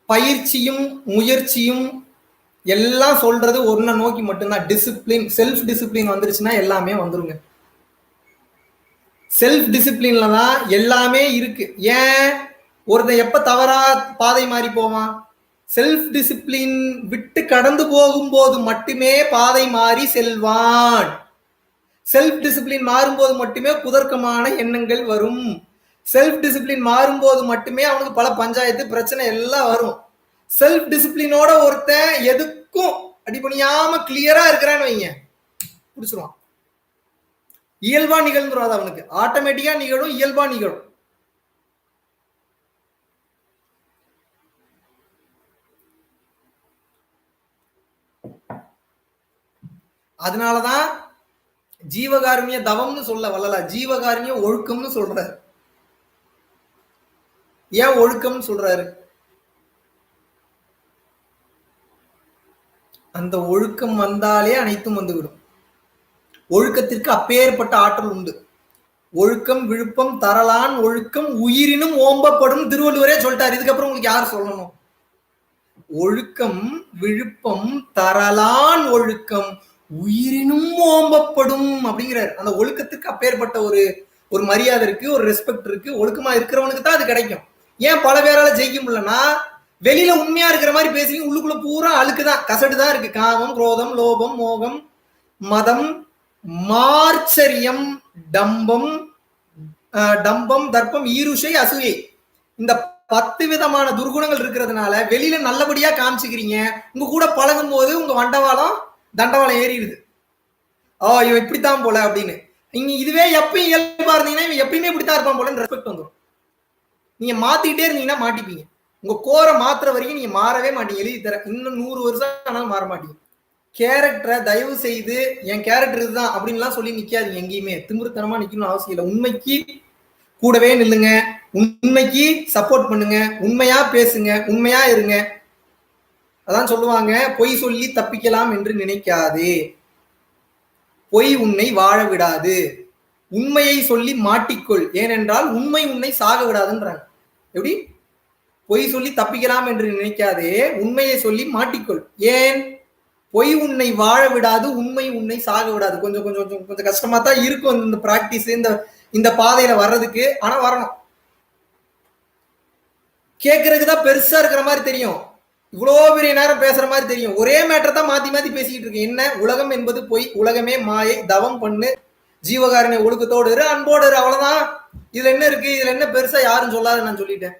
பயிற்சியும் முயற்சியும் எல்லாம் சொல்றது ஒன்ன நோக்கி மட்டும்தான். டிசிப்ளின், செல்ஃப் டிசிப்ளின் வந்துருச்சுன்னா எல்லாமே வந்துருங்க. செல்ஃப் டிசிப்ளின்ல தான் எல்லாமே இருக்கு. ஏன் ஒருத்தன் எப்ப தவறா பாதை மாறி போவான்? செல்ஃப் டிசிப்ளின் விட்டு கடந்து போகும்போது மட்டுமே பாதை மாறி செல்வான். செல்ஃப் டிசிப்ளின் மாறும்போது மட்டுமே குதர்க்கமான எண்ணங்கள் வரும். செல்ஃப் டிசிப்ளின் மாறும்போது மட்டுமே அவனுக்கு பல பஞ்சாயத்து பிரச்சனை எல்லாம் வரும். செல்ஃப் டிசிப்ளினோட ஒருத்தன் எதுக்கும் அடிபணியாம கிளியரா இருக்கிறான்னு வைங்க, புடிச்சிருவான். இயல்பா நிகழ்ந்துரும். அது அவனுக்கு ஆட்டோமேட்டிக்கா நிகழும், இயல்பா நிகழும். அதனாலதான் ஜீவகாருண்ய தவம்னு சொல்ல வல்லல, ஜீவகாருண்ய ஒழுக்கம்னு சொல்றாரு. ஏன் ஒழுக்கம்னு சொல்றாரு? அந்த ஒழுக்கம் வந்தாலே அனைத்தும் வந்துவிடும். ஒழுக்கத்திற்கு அப்பேற்பட்ட ஆற்றல் உண்டு. ஒழுக்கம் விழுப்பம் தரலான் ஒழுக்கம் உயிரினும் ஓம்பப்படும் திருவள்ளுவரே சொல்லிட்டார். இதுக்கப்புறம் உங்களுக்கு யார் சொல்லணும்? ஒழுக்கம் விழுப்பம் தரலான் ஒழுக்கம் உயிரினும் ஓம்பப்படும் அப்படிங்கிறார். அந்த ஒழுக்கத்துக்கு அப்பேற்பட்ட ஒரு மரியாதை இருக்கு, ஒரு ரெஸ்பெக்ட் இருக்கு. ஒழுக்கமா இருக்கிறவனுக்கு தான் அது கிடைக்கும். ஏன் பல பேரால ஜெயிக்க முடியலன்னா, வெளியில உண்மையா இருக்கிற மாதிரி பேசுறீங்க, உள்ளுக்குள்ள பூரா அழுக்குதான், கசடு தான் இருக்கு. காமம், குரோதம், லோபம், மோகம், மதம், மார்ச்சரியம், டம்பம், தர்ப்பம், ஈருஷை, அசூயை, இந்த 10 விதமான துர்குணங்கள் இருக்கிறதுனால வெளியில நல்லபடியா காமிச்சுக்கிறீங்க. உங்க கூட பழகும் போது உங்க தண்டவாளம் ஏறிடுது. இவன் இப்படித்தான் போல அப்படின்னு. நீங்க இதுவே எப்பயும் இயல்பா இருந்தீங்கன்னா இவன் எப்பயுமே இப்படித்தான் இருப்பான் போல ரெஸ்பெக்ட் வந்துடும். நீங்க மாத்திட்டே இருந்தீங்கன்னா மாட்டிப்பீங்க. உங்க கோரை மாத்துற வரைக்கும் நீங்க மாறவே மாட்டீங்க. எழுதி தர இன்னும் 100 வருஷம் ஆனாலும் மாற மாட்டீங்க. கேரக்டரை தயவு செய்து என் கேரக்டர் இதுதான் அப்படின்லாம் சொல்லி நிக்காதீங்க. எங்கேயுமே திமிருத்தனமா நிக்கணும்னு அவசியம் இல்லை. உண்மைக்கு கூடவே நில்லுங்க, உண்மைக்கு சப்போர்ட் பண்ணுங்க, உண்மையா பேசுங்க, உண்மையா இருங்க. அதான் சொல்லுவாங்க, பொய் சொல்லி தப்பிக்கலாம் என்று நினைக்காதே, பொய் உன்னை வாழ விடாது, உண்மையை சொல்லி மாட்டிக்கொள், ஏனென்றால் உண்மை உன்னை சாக விடாதுன்றாங்க. எப்படி? பொய் சொல்லி தப்பிக்கலாம் என்று நினைக்காதே, உண்மையை சொல்லி மாட்டிக்கொள். ஏன்? பொய் உன்னை வாழ விடாது, உண்மை உன்னை சாக விடாது. கொஞ்சம் கஷ்டமா தான் இருக்கும் இந்த பிராக்டிஸ், இந்த பாதையில வர்றதுக்கு. ஆனா வரணும். கேட்கறதுக்கு தான் பெருசா இருக்கிற மாதிரி தெரியும், இவ்வளவு பெரிய நேரம் பேசுற மாதிரி தெரியும். ஒரே மேட்டர் தான் மாத்தி மாத்தி பேசிக்கிட்டு இருக்கு. என்ன? உலகம் என்பது பொய், உலகமே மாயை, தவம் பண்ணு, ஜீவகாரணிய ஒழுக்கத்தோடு இரு, அன்போடு இரு, அவ்வளவுதான். இதுல என்ன இருக்கு? இதுல என்ன பெருசா யாரும் சொல்லாது, நான் சொல்லிட்டேன்.